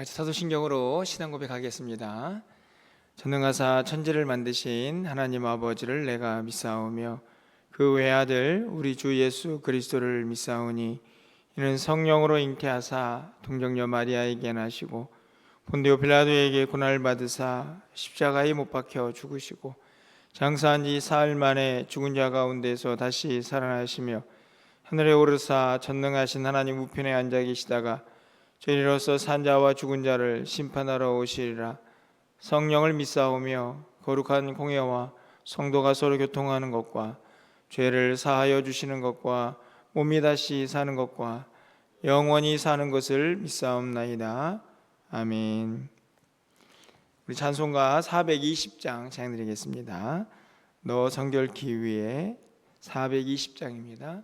같이 사도신경으로 신앙 고백하겠습니다. 전능하사 천지를 만드신 하나님 아버지를 내가 믿사오며 그 외아들 우리 주 예수 그리스도를 믿사오니 이는 성령으로 잉태하사 동정녀 마리아에게 나시고 본디오 빌라도에게 고난을 받으사 십자가에 못 박혀 죽으시고 장사한 지 사흘 만에 죽은 자 가운데서 다시 살아나시며 하늘에 오르사 전능하신 하나님 우편에 앉아 계시다가 죄인으로서 산 자와 죽은 자를 심판하러 오시리라. 성령을 믿사오며 거룩한 공예와 성도가 서로 교통하는 것과 죄를 사하여 주시는 것과 몸이 다시 사는 것과 영원히 사는 것을 믿사옵나이다. 아멘. 우리 찬송가 420장 찬양드리겠습니다. 너 성결케 위해 420장입니다.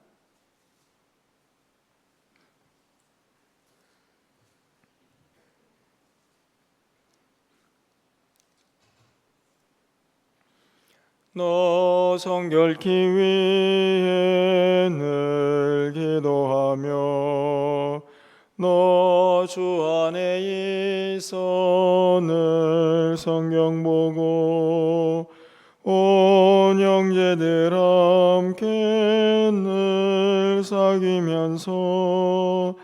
너 성결케 위해 늘 기도하며 너 주 안에 있어 늘 성경 보고 온 형제들 함께 늘 사귀면서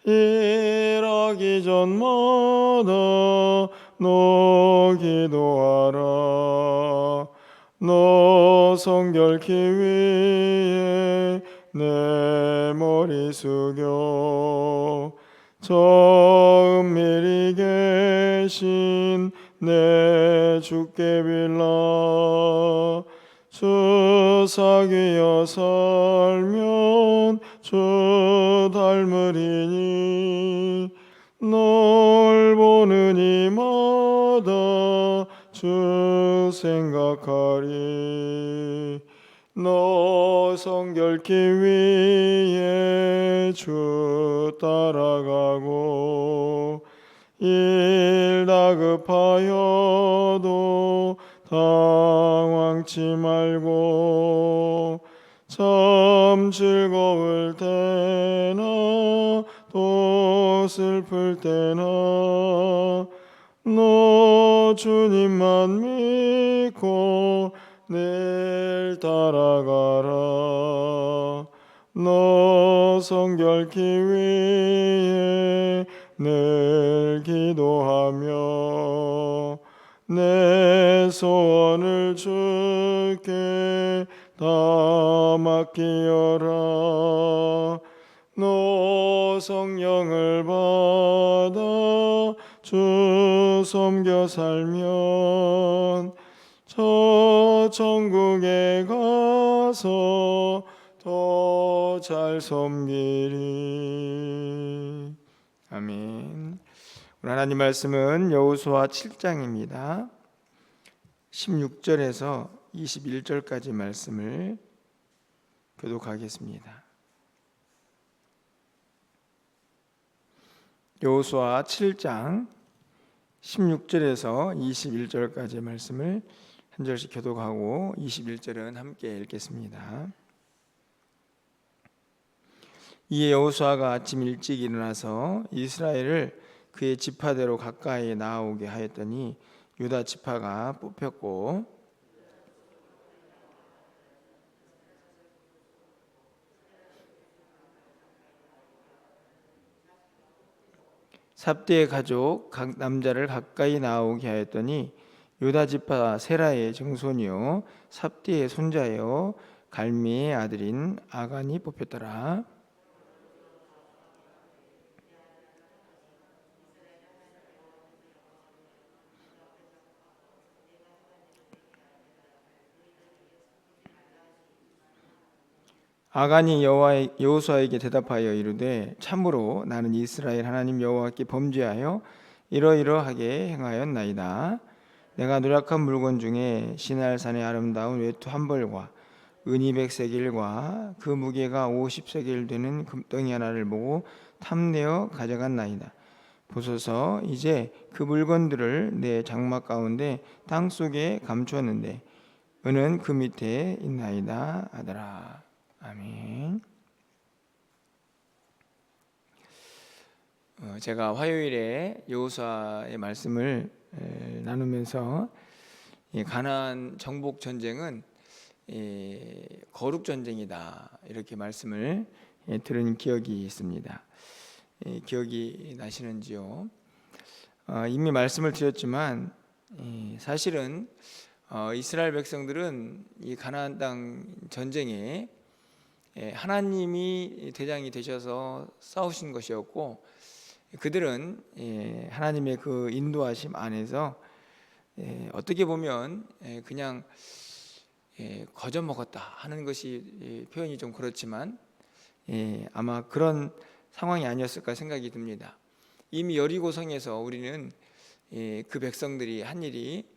일하기 전마다 너 기도하라. 너 성결케 위해 내 머리 숙여 저 은밀히 계신 내 주께 빌라. 주 사귀어 살면 주 닮으리니 널 보는 이마다 주 생각하리. 너 성결케 위해 주 따라가고 일 다급하여도 당황치 말고 참 즐거울 때나 또 슬플 때나 너 주님만 믿고 늘 따라가라. 너 성결케 위해 늘 기도하며 내 소원을 주께 다 맡기어라. 너 성령을 받아 주 섬겨 살면 저 천국에 가서 더 잘 섬기리. 아멘. 오늘 하나님 말씀은 여호수아 7장입니다. 16절에서 21절까지 말씀을 교독하겠습니다. 여호수아 7장 16절에서 21절까지 말씀을 한 절씩 교독하고 21절은 함께 읽겠습니다. 이에 여호수아가 아침 일찍 일어나서 이스라엘을 그의 지파대로 가까이 나아오게 하였더니 유다 지파가 뽑혔고 삽디의 가족 각 남자를 가까이 나아오게 하였더니 유다 지파 세라의 증손이요 삽디의 손자요 갈미의 아들인 아간이 뽑혔더라. 아간이 여호수아에게 대답하여 이르되 참으로 나는 이스라엘 하나님 여호와께 범죄하여 이러이러하게 행하였나이다. 내가 누락한 물건 중에 시날산의 아름다운 외투 한 벌과 은이 100세겔과 그 무게가 50세겔 되는 금덩이 하나를 보고 탐내어 가져갔나이다. 보소서 이제 그 물건들을 내 장막 가운데 땅속에 감추었는데 은은 그 밑에 있나이다 하더라. 아멘. 제가 화요일에 여호수아의 말씀을 나누면서 이 가나안 정복 전쟁은 거룩 전쟁이다 이렇게 말씀을 들은 기억이 있습니다. 기억이 나시는지요? 이미 말씀을 드렸지만 사실은 이스라엘 백성들은 이 가나안 땅 전쟁에 하나님이 대장이 되셔서 싸우신 것이었고, 그들은 하나님의 그 인도하심 안에서 어떻게 보면 그냥 거저 먹었다 하는 것이 표현이 좀 그렇지만 아마 그런 상황이 아니었을까 생각이 듭니다. 이미 여리고성에서 우리는 그 백성들이 한 일이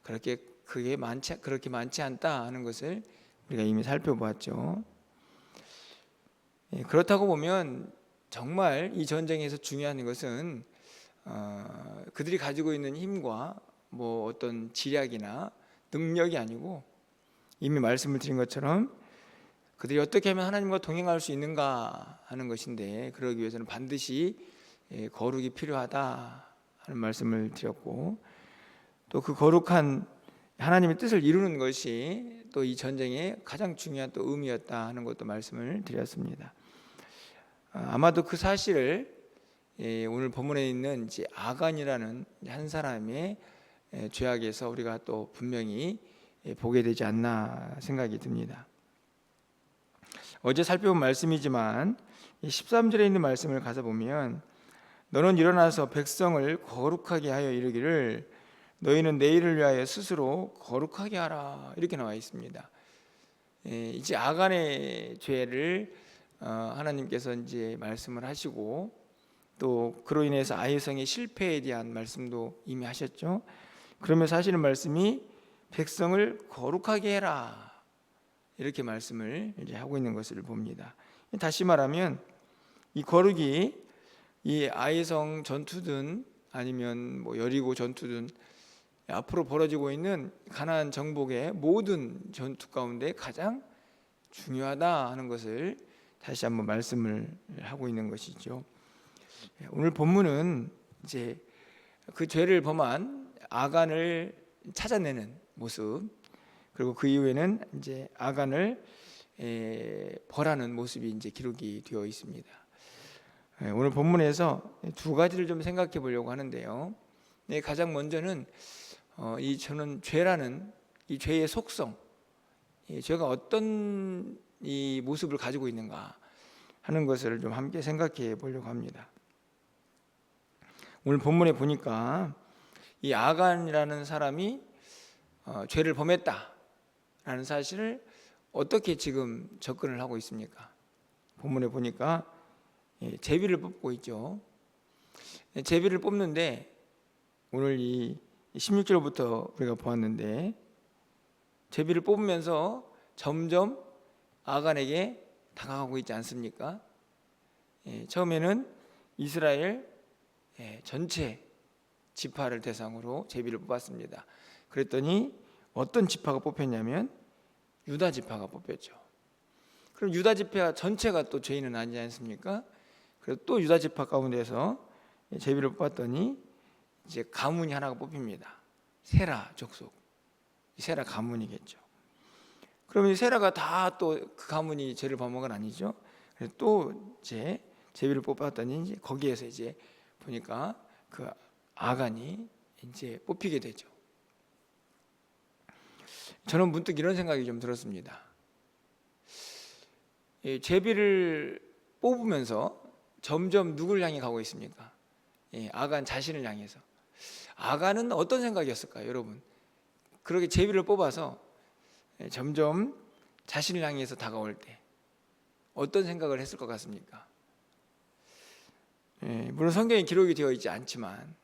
그렇게 많지 않다 하는 것을 우리가 이미 살펴보았죠. 그렇다고 보면 정말 이 전쟁에서 중요한 것은 그들이 가지고 있는 힘과 뭐 어떤 지략이나 능력이 아니고, 이미 말씀을 드린 것처럼 그들이 어떻게 하면 하나님과 동행할 수 있는가 하는 것인데, 그러기 위해서는 반드시 거룩이 필요하다 하는 말씀을 드렸고, 또 그 거룩한 하나님의 뜻을 이루는 것이 또 이 전쟁의 가장 중요한 또 의미였다 하는 것도 말씀을 드렸습니다. 아마도 그 사실을 오늘 본문에 있는 이제 아간이라는 한 사람의 죄악에서 우리가 또 분명히 보게 되지 않나 생각이 듭니다. 어제 살펴본 말씀이지만 13절에 있는 말씀을 가서 보면, 너는 일어나서 백성을 거룩하게 하여 이르기를 너희는 내일을 위하여 스스로 거룩하게 하라 이렇게 나와 있습니다. 이제 아간의 죄를 하나님께서 이제 말씀을 하시고, 또 그로 인해서 아이성의 실패에 대한 말씀도 이미 하셨죠. 그러면서 하시는 말씀이 백성을 거룩하게 해라 이렇게 말씀을 이제 하고 있는 것을 봅니다. 다시 말하면 이 거룩이 이 아이성 전투든 아니면 뭐 여리고 전투든 앞으로 벌어지고 있는 가나안 정복의 모든 전투 가운데 가장 중요하다 하는 것을 다시 한번 말씀을 하고 있는 것이죠. 오늘 본문은 이제 그 죄를 범한 아간을 찾아내는 모습, 그리고 그 이후에는 이제 아간을 벌하는 모습이 이제 기록이 되어 있습니다. 오늘 본문에서 두 가지를 좀 생각해 보려고 하는데요. 가장 먼저는 저는 죄라는 이 죄의 속성, 죄가 어떤 이 모습을 가지고 있는가 하는 것을 좀 함께 생각해 보려고 합니다. 오늘 본문에 보니까 이 아간이라는 사람이 죄를 범했다라는 사실을 어떻게 지금 접근을 하고 있습니까? 본문에 보니까 제비를 뽑고 있죠. 제비를 뽑는데 오늘 이 16절부터 우리가 보았는데, 제비를 뽑으면서 점점 아간에게 다가가고 있지 않습니까? 처음에는 이스라엘 전체 지파를 대상으로 제비를 뽑았습니다. 그랬더니 어떤 지파가 뽑혔냐면 유다 지파가 뽑혔죠. 그럼 유다 지파 전체가 또 죄인은 아니지 않습니까? 그래서 또 유다 지파 가운데서 제비를 뽑았더니 이제 가문이 하나가 뽑힙니다. 세라 족속, 세라 가문이겠죠. 그러면 이 세라가 다 또 그 가문이 죄를 범한 건 아니죠. 그래서 또 이제 제비를 뽑았더니 이제 거기에서 이제 보니까 그 아간이 이제 뽑히게 되죠. 저는 문득 이런 생각이 좀 들었습니다. 제비를 뽑으면서 점점 누굴 향해 가고 있습니까? 아간 자신을 향해서. 아간은 어떤 생각이었을까요, 여러분? 그렇게 제비를 뽑아서 점점 자신을 향해서 다가올 때 어떤 생각을 했을 것 같습니까? 물론 성경에 기록이 되어 있지 않지만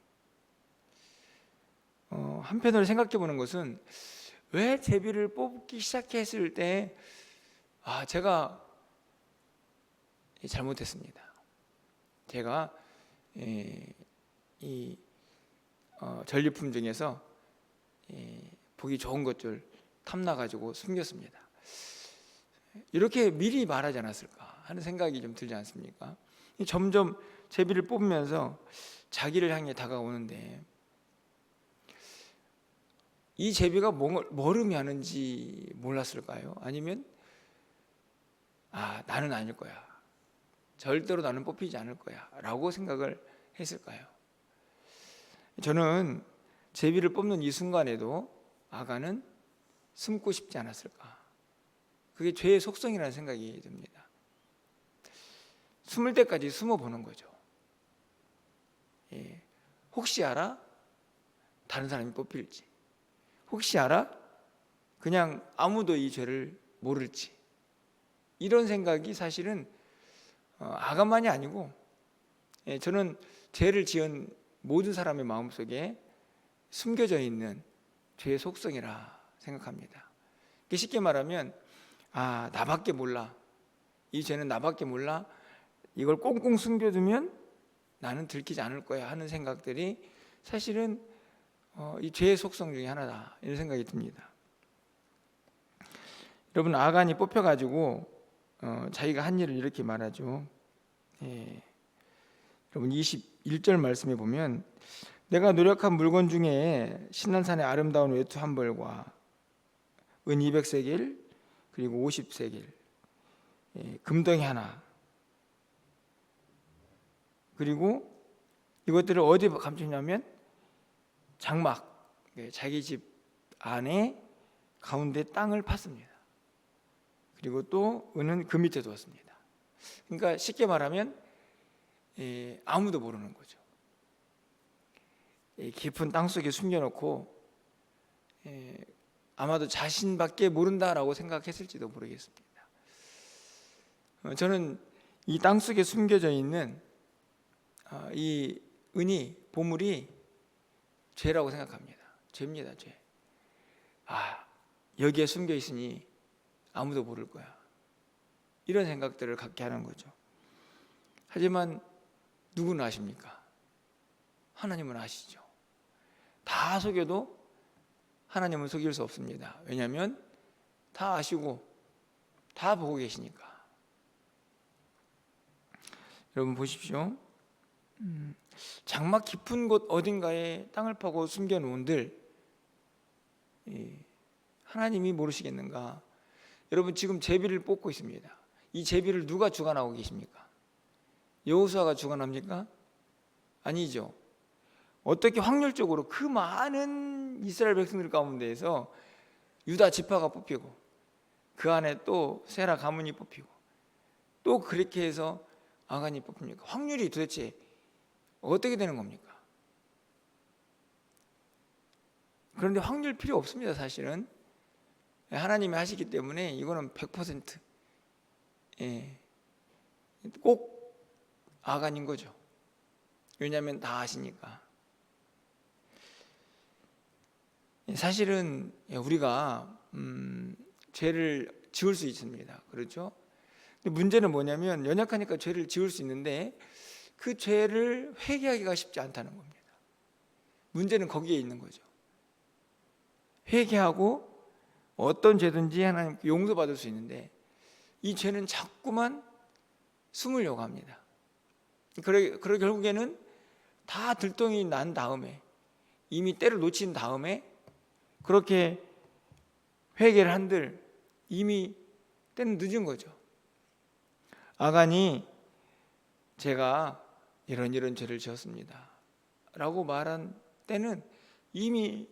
한편으로 생각해 보는 것은, 왜 제비를 뽑기 시작했을 때 제가 잘못했습니다. 제가 이 전리품 중에서 보기 좋은 것들 탐나가지고 숨겼습니다. 이렇게 미리 말하지 않았을까 하는 생각이 좀 들지 않습니까? 점점 제비를 뽑으면서 자기를 향해 다가오는데 이 제비가 뭘 의미하는지 몰랐을까요? 아니면 나는 아닐 거야, 절대로 나는 뽑히지 않을 거야 라고 생각을 했을까요? 저는 제비를 뽑는 이 순간에도 아간은 숨고 싶지 않았을까? 그게 죄의 속성이라는 생각이 듭니다. 숨을 때까지 숨어보는 거죠. 혹시 알아? 다른 사람이 뽑힐지. 혹시 알아? 그냥 아무도 이 죄를 모를지. 이런 생각이 사실은 아간만이 아니고 저는 죄를 지은 모든 사람의 마음속에 숨겨져 있는 죄의 속성이라 생각합니다. 쉽게 말하면 나밖에 몰라, 이 죄는 나밖에 몰라, 이걸 꽁꽁 숨겨두면 나는 들키지 않을 거야 하는 생각들이 사실은 이 죄의 속성 중에 하나다, 이런 생각이 듭니다. 여러분, 아간이 뽑혀가지고 자기가 한 일을 이렇게 말하죠. 여러분 21절 말씀에 보면 내가 노력한 물건 중에 신난산의 아름다운 외투 한 벌과 은 200세겔 그리고 50세겔, 금덩이 하나, 그리고 이것들을 어디에 감추냐면 장막, 자기 집 안에 가운데 땅을 팠습니다. 그리고 또 은은 그 밑에 두었습니다. 그러니까 쉽게 말하면 아무도 모르는 거죠. 깊은 땅 속에 숨겨놓고 아마도 자신밖에 모른다라고 생각했을지도 모르겠습니다. 저는 이 땅 속에 숨겨져 있는 이 은이, 보물이 죄라고 생각합니다. 죄입니다, 죄. 여기에 숨겨 있으니 아무도 모를 거야, 이런 생각들을 갖게 하는 거죠. 하지만 누구는 아십니까? 하나님은 아시죠. 다 속여도 하나님은 속일 수 없습니다. 왜냐하면 다 아시고 다 보고 계시니까. 여러분 보십시오. 장막 깊은 곳 어딘가에 땅을 파고 숨겨놓은들 하나님이 모르시겠는가? 여러분, 지금 제비를 뽑고 있습니다. 이 제비를 누가 주관하고 계십니까? 여호수아가 주관합니까? 아니죠. 어떻게 확률적으로 그 많은 이스라엘 백성들 가운데에서 유다 지파가 뽑히고 그 안에 또 세라 가문이 뽑히고 또 그렇게 해서 아간이 뽑힙니까? 확률이 도대체 어떻게 되는 겁니까? 그런데 확률 필요 없습니다. 사실은 하나님이 하시기 때문에 이거는 100% 꼭 아간인 거죠. 왜냐하면 다 아시니까. 사실은 우리가 죄를 지을 수 있습니다. 그렇죠? 근데 문제는 뭐냐면 연약하니까 죄를 지을 수 있는데 그 죄를 회개하기가 쉽지 않다는 겁니다. 문제는 거기에 있는 거죠. 회개하고 어떤 죄든지 하나님께 용서받을 수 있는데 이 죄는 자꾸만 숨으려고 합니다. 그러게 결국에는 다 들통이 난 다음에, 이미 때를 놓친 다음에 그렇게 회개를 한들 이미 때는 늦은 거죠. 아간이 제가 이런 죄를 지었습니다 라고 말한 때는 이미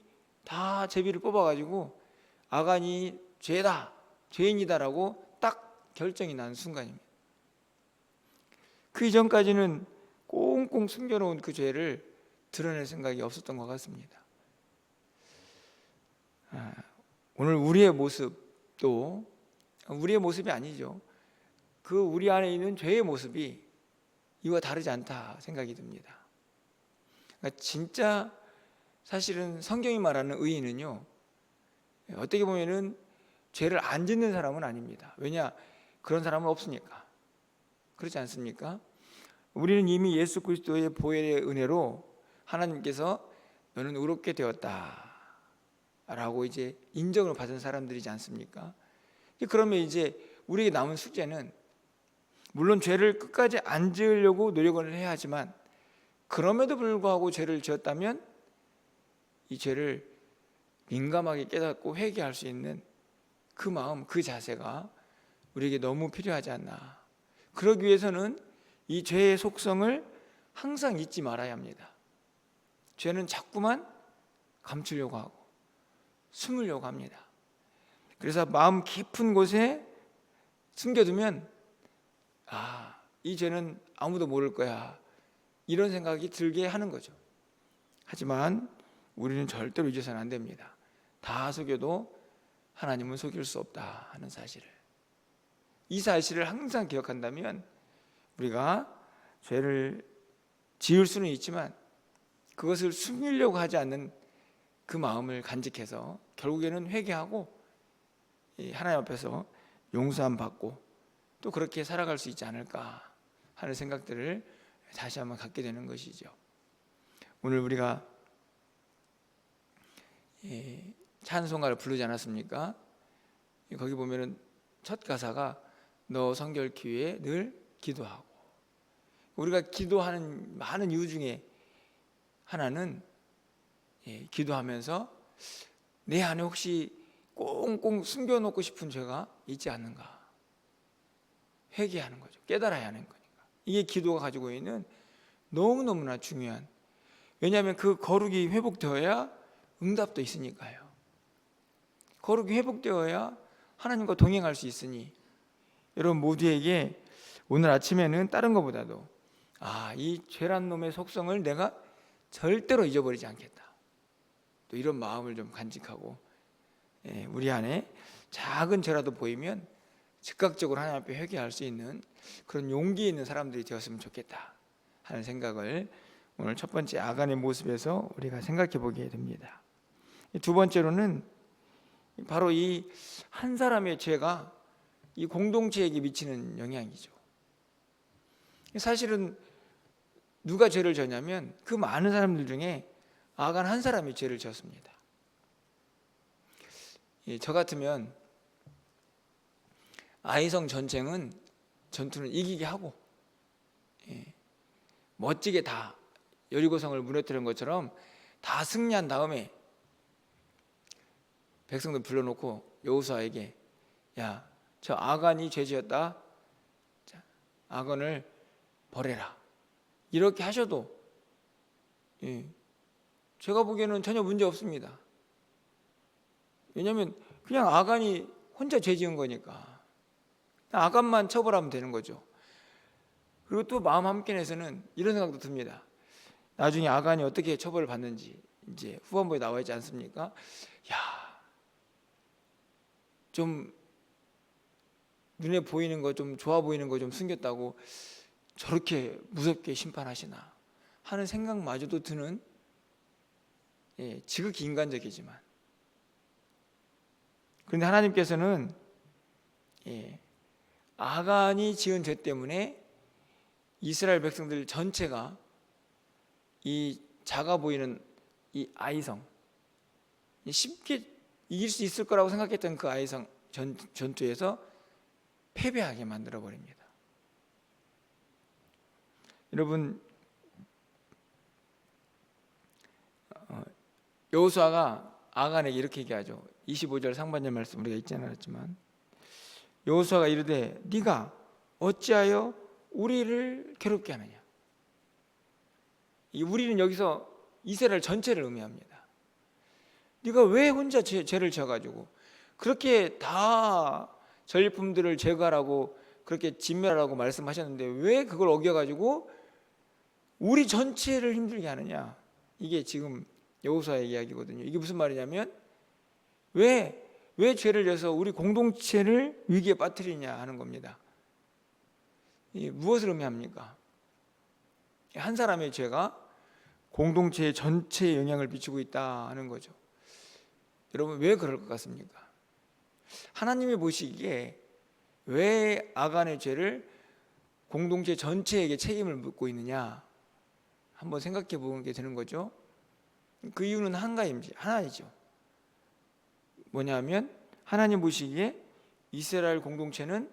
다 제비를 뽑아가지고 아간이 죄다, 죄인이다 라고 딱 결정이 난 순간입니다. 그 이전까지는 꽁꽁 숨겨놓은 그 죄를 드러낼 생각이 없었던 것 같습니다. 오늘 우리의 모습도 우리의 모습이 아니죠. 그 우리 안에 있는 죄의 모습이 이와 다르지 않다 생각이 듭니다. 그러니까 진짜 사실은 성경이 말하는 의인은요, 어떻게 보면은 죄를 안 짓는 사람은 아닙니다. 왜냐? 그런 사람은 없으니까. 그렇지 않습니까? 우리는 이미 예수 그리스도의 보혈의 은혜로 하나님께서 너는 의롭게 되었다 라고 이제 인정을 받은 사람들이지 않습니까? 그러면 이제 우리에게 남은 숙제는 물론 죄를 끝까지 안 지으려고 노력을 해야 하지만 그럼에도 불구하고 죄를 지었다면 이 죄를 민감하게 깨닫고 회개할 수 있는 그 마음, 그 자세가 우리에게 너무 필요하지 않나. 그러기 위해서는 이 죄의 속성을 항상 잊지 말아야 합니다. 죄는 자꾸만 감추려고 하고 숨으려고 합니다. 그래서 마음 깊은 곳에 숨겨두면 이 죄는 아무도 모를 거야, 이런 생각이 들게 하는 거죠. 하지만 우리는 절대로 잊어서는 안 됩니다. 다 속여도 하나님은 속일 수 없다 하는 사실을, 이 사실을 항상 기억한다면 우리가 죄를 지을 수는 있지만 그것을 숨기려고 하지 않는 그 마음을 간직해서 결국에는 회개하고 하나님 앞에서 용서함 받고 또 그렇게 살아갈 수 있지 않을까 하는 생각들을 다시 한번 갖게 되는 것이죠. 오늘 우리가 찬송가를 부르지 않았습니까? 거기 보면은 첫 가사가 너 성결케 위해 늘 기도하고, 우리가 기도하는 많은 이유 중에 하나는 기도하면서 내 안에 혹시 꽁꽁 숨겨놓고 싶은 죄가 있지 않는가 회개하는 거죠. 깨달아야 하는 거니까. 이게 기도가 가지고 있는 너무너무나 중요한, 왜냐하면 그 거룩이 회복되어야 응답도 있으니까요. 거룩이 회복되어야 하나님과 동행할 수 있으니 여러분 모두에게 오늘 아침에는 다른 것보다도 이 죄란 놈의 속성을 내가 절대로 잊어버리지 않겠다, 또 이런 마음을 좀 간직하고 우리 안에 작은 죄라도 보이면 즉각적으로 하나님 앞에 회개할 수 있는 그런 용기 있는 사람들이 되었으면 좋겠다 하는 생각을 오늘 첫 번째 아간의 모습에서 우리가 생각해 보게 됩니다. 두 번째로는 바로 이 한 사람의 죄가 이 공동체에게 미치는 영향이죠. 사실은 누가 죄를 졌냐면 그 많은 사람들 중에 아간 한 사람이 죄를 지었습니다. 저 같으면 아이성 전쟁은 전투는 이기게 하고 멋지게 다 여리고성을 무너뜨린 것처럼 다 승리한 다음에 백성들 불러놓고 여호수아에게 야, 저 아간이 죄지었다, 아간을 벌해라, 이렇게 하셔도 제가 보기에는 전혀 문제 없습니다. 왜냐하면 그냥 아간이 혼자 죄 지은 거니까 아간만 처벌하면 되는 거죠. 그리고 또 마음 한켠에서는 이런 생각도 듭니다. 나중에 아간이 어떻게 처벌을 받는지 이제 후반부에 나와 있지 않습니까? 좀 눈에 보이는 거, 좀 좋아 보이는 거 좀 숨겼다고 저렇게 무섭게 심판하시나 하는 생각마저도 드는, 지극히 인간적이지만, 그런데 하나님께서는 아간이 지은 죄 때문에 이스라엘 백성들 전체가 이 작아 보이는 이 아이성, 쉽게 이길 수 있을 거라고 생각했던 그 아이성 전투에서 패배하게 만들어 버립니다. 여러분, 여호수아가 아간에게 이렇게 얘기하죠. 25절 상반절 말씀 우리가 읽지 않았지만, 여호수아가 이르되 네가 어찌하여 우리를 괴롭게 하느냐. 이 우리는 여기서 이스라엘 전체를 의미합니다. 네가 왜 혼자 죄를 지어가지고 그렇게 다 전리품들을 제거하라고 그렇게 진멸하라고 말씀하셨는데 왜 그걸 어겨가지고 우리 전체를 힘들게 하느냐. 이게 지금 여호수아의 이야기거든요. 이게 무슨 말이냐면 왜 죄를 져서 우리 공동체를 위기에 빠뜨리냐 하는 겁니다. 이게 무엇을 의미합니까? 한 사람의 죄가 공동체 전체에 영향을 미치고 있다 하는 거죠. 여러분, 왜 그럴 것 같습니까? 하나님이 보시기에 왜 아간의 죄를 공동체 전체에게 책임을 묻고 있느냐 한번 생각해 보는 게 되는 거죠. 그 이유는 하나이죠. 뭐냐면 하나님 보시기에 이스라엘 공동체는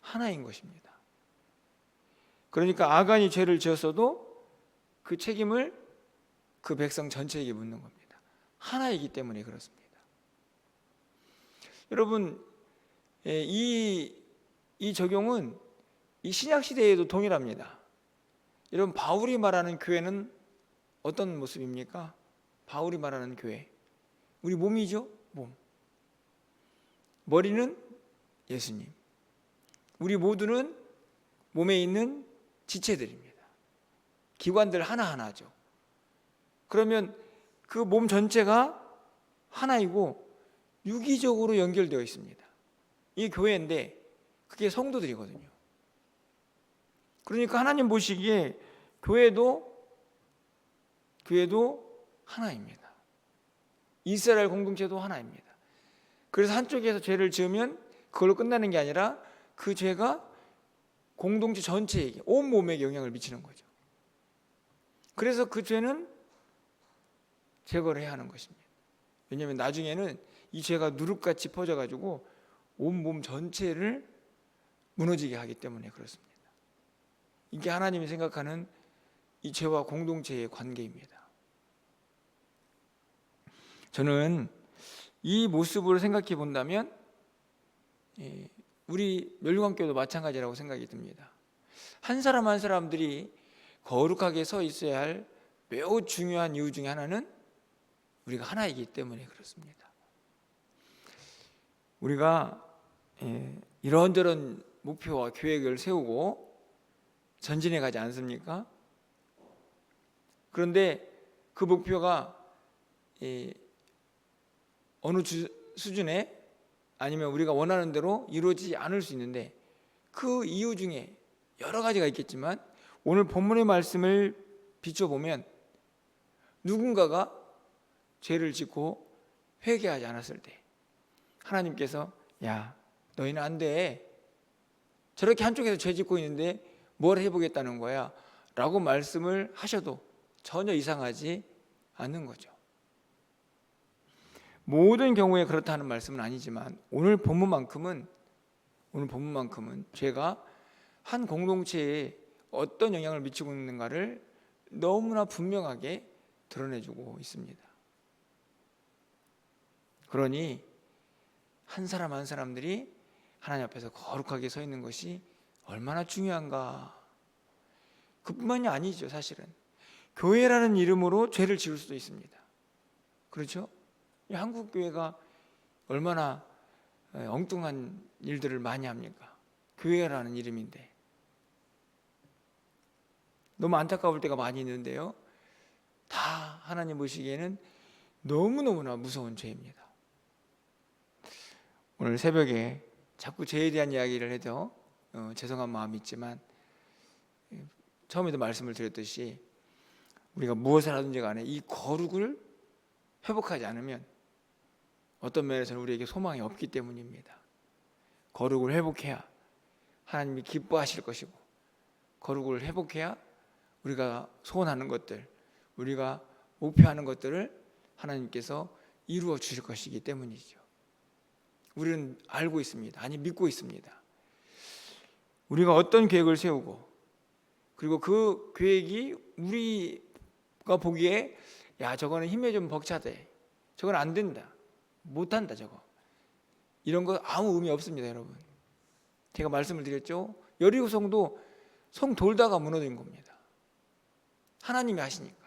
하나인 것입니다. 그러니까 아간이 죄를 지었어도 그 책임을 그 백성 전체에게 묻는 겁니다. 하나이기 때문에 그렇습니다. 여러분, 이 적용은 이 신약 시대에도 동일합니다. 여러분, 바울이 말하는 교회는 어떤 모습입니까? 바울이 말하는 교회, 우리 몸이죠. 몸. 머리는 예수님. 우리 모두는 몸에 있는 지체들입니다. 기관들 하나하나죠. 그러면 그 몸 전체가 하나이고 유기적으로 연결되어 있습니다. 이게 교회인데 그게 성도들이거든요. 그러니까 하나님 보시기에 교회도 하나입니다. 이스라엘 공동체도 하나입니다. 그래서 한쪽에서 죄를 지으면 그걸로 끝나는 게 아니라 그 죄가 공동체 전체에게, 온 몸에 영향을 미치는 거죠. 그래서 그 죄는 제거를 해야 하는 것입니다. 왜냐하면 나중에는 이 죄가 누룩같이 퍼져가지고 온 몸 전체를 무너지게 하기 때문에 그렇습니다. 이게 하나님이 생각하는 이 죄와 공동체의 관계입니다. 저는 이 모습으로 생각해 본다면 우리 멸류관교도 마찬가지라고 생각이 듭니다. 한 사람 한 사람들이 거룩하게 서 있어야 할 매우 중요한 이유 중에 하나는 우리가 하나이기 때문에 그렇습니다. 우리가 이런저런 목표와 계획을 세우고 전진해 가지 않습니까? 그런데 그 목표가 어느 수준에 아니면 우리가 원하는 대로 이루어지지 않을 수 있는데 그 이유 중에 여러 가지가 있겠지만 오늘 본문의 말씀을 비춰보면 누군가가 죄를 짓고 회개하지 않았을 때 하나님께서 야 너희는 안 돼. 저렇게 한쪽에서 죄 짓고 있는데 뭘 해보겠다는 거야 라고 말씀을 하셔도 전혀 이상하지 않는 거죠. 모든 경우에 그렇다는 말씀은 아니지만 오늘 본문만큼은 죄가 한 공동체에 어떤 영향을 미치고 있는가를 너무나 분명하게 드러내주고 있습니다. 그러니 한 사람 한 사람들이 하나님 앞에서 거룩하게 서 있는 것이 얼마나 중요한가. 그뿐만이 아니죠. 사실은 교회라는 이름으로 죄를 지을 수도 있습니다. 그렇죠? 한국 교회가 얼마나 엉뚱한 일들을 많이 합니까? 교회라는 이름인데. 너무 안타까울 때가 많이 있는데요, 다 하나님 보시기에는 너무너무나 무서운 죄입니다. 오늘 새벽에 자꾸 죄에 대한 이야기를 해도 죄송한 마음이 있지만 처음에도 말씀을 드렸듯이 우리가 무엇을 하든지 간에 이 거룩을 회복하지 않으면 어떤 면에서는 우리에게 소망이 없기 때문입니다. 거룩을 회복해야 하나님이 기뻐하실 것이고, 거룩을 회복해야 우리가 소원하는 것들, 우리가 목표하는 것들을 하나님께서 이루어 주실 것이기 때문이죠. 우리는 알고 있습니다. 아니 믿고 있습니다. 우리가 어떤 계획을 세우고 그리고 그 계획이 우리가 보기에 야 저거는 힘에 좀 벅차대, 저건 안 된다, 못한다, 저거 이런 거 아무 의미 없습니다. 여러분, 제가 말씀을 드렸죠. 여리고성도 성 돌다가 무너진 겁니다. 하나님이 하시니까.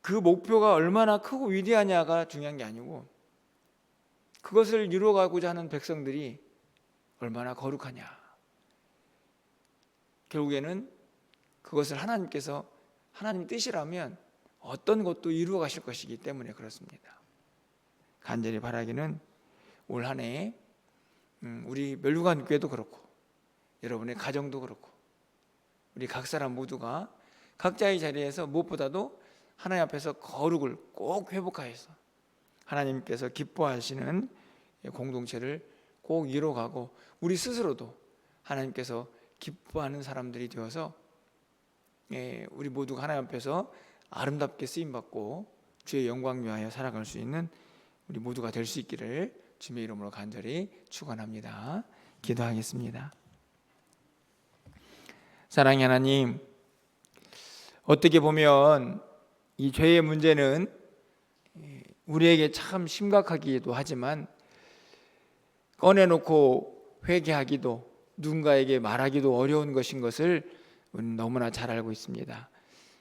그 목표가 얼마나 크고 위대하냐가 중요한 게 아니고 그것을 이루어가고자 하는 백성들이 얼마나 거룩하냐. 결국에는 그것을 하나님께서 하나님 뜻이라면 어떤 것도 이루어 가실 것이기 때문에 그렇습니다. 간절히 바라기는 올 한 해 우리 멸류관 교회도 그렇고 여러분의 가정도 그렇고 우리 각 사람 모두가 각자의 자리에서 무엇보다도 하나님 앞에서 거룩을 꼭 회복하여서 하나님께서 기뻐하시는 공동체를 꼭 이뤄가고 우리 스스로도 하나님께서 기뻐하는 사람들이 되어서 우리 모두가 하나님 앞에서 아름답게 쓰임받고 주의 영광 위하여 살아갈 수 있는 우리 모두가 될 수 있기를 주님의 이름으로 간절히 축원합니다. 기도하겠습니다. 사랑의 하나님, 어떻게 보면 이 죄의 문제는 우리에게 참 심각하기도 하지만 꺼내놓고 회개하기도 누군가에게 말하기도 어려운 것인 것을 우리는 너무나 잘 알고 있습니다.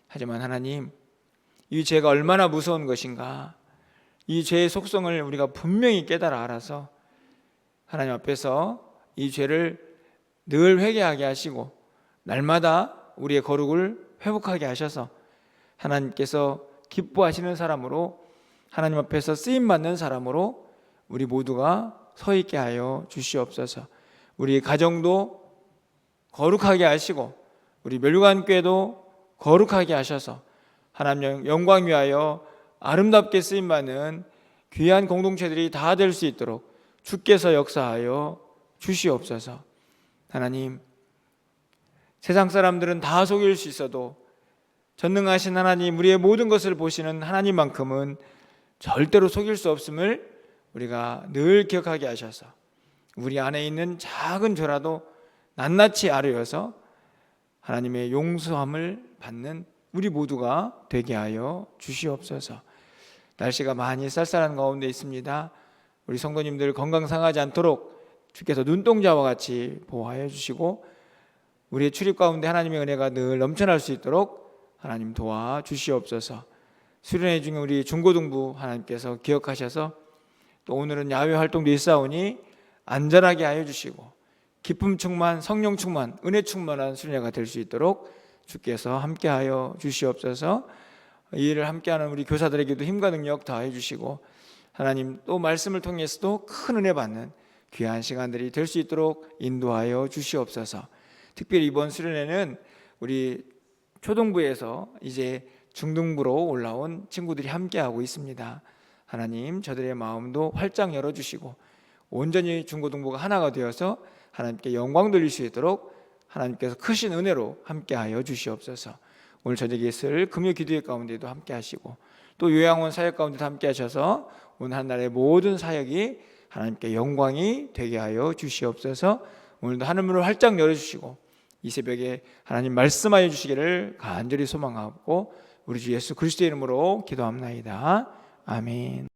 하지만 하나님, 이 죄가 얼마나 무서운 것인가, 이 죄의 속성을 우리가 분명히 깨달아 알아서 하나님 앞에서 이 죄를 늘 회개하게 하시고 날마다 우리의 거룩을 회복하게 하셔서 하나님께서 기뻐하시는 사람으로, 하나님 앞에서 쓰임받는 사람으로 우리 모두가 서 있게 하여 주시옵소서. 우리 가정도 거룩하게 하시고 우리 멸류관교회도 거룩하게 하셔서 하나님 영광 위하여 아름답게 쓰임받는 귀한 공동체들이 다 될 수 있도록 주께서 역사하여 주시옵소서. 하나님, 세상 사람들은 다 속일 수 있어도 전능하신 하나님, 우리의 모든 것을 보시는 하나님만큼은 절대로 속일 수 없음을 우리가 늘 기억하게 하셔서 우리 안에 있는 작은 죄라도 낱낱이 아뢰어서 하나님의 용서함을 받는 우리 모두가 되게 하여 주시옵소서. 날씨가 많이 쌀쌀한 가운데 있습니다. 우리 성도님들 건강 상하지 않도록 주께서 눈동자와 같이 보호하여 주시고 우리의 출입 가운데 하나님의 은혜가 늘 넘쳐날 수 있도록 하나님 도와 주시옵소서. 수련회 중에 우리 중고등부 하나님께서 기억하셔서 또 오늘은 야외 활동도 있사오니 안전하게 하여 주시고 기쁨 충만, 성령 충만, 은혜 충만한 수련회가 될 수 있도록 주께서 함께하여 주시옵소서. 이 일을 함께하는 우리 교사들에게도 힘과 능력 더하여 주시고 하나님 또 말씀을 통해서도 큰 은혜 받는 귀한 시간들이 될 수 있도록 인도하여 주시옵소서. 특별히 이번 수련회는 우리 초등부에서 이제 중등부로 올라온 친구들이 함께하고 있습니다. 하나님, 저들의 마음도 활짝 열어주시고 온전히 중고등부가 하나가 되어서 하나님께 영광 돌릴 수 있도록 하나님께서 크신 은혜로 함께하여 주시옵소서. 오늘 저녁에 있을 금요 기도회 가운데도 함께하시고 또 요양원 사역 가운데도 함께하셔서 오늘 한 날의 모든 사역이 하나님께 영광이 되게 하여 주시옵소서. 오늘도 하늘문을 활짝 열어주시고 이 새벽에 하나님 말씀하여 주시기를 간절히 소망하고 우리 주 예수 그리스도의 이름으로 기도합나이다. 아멘.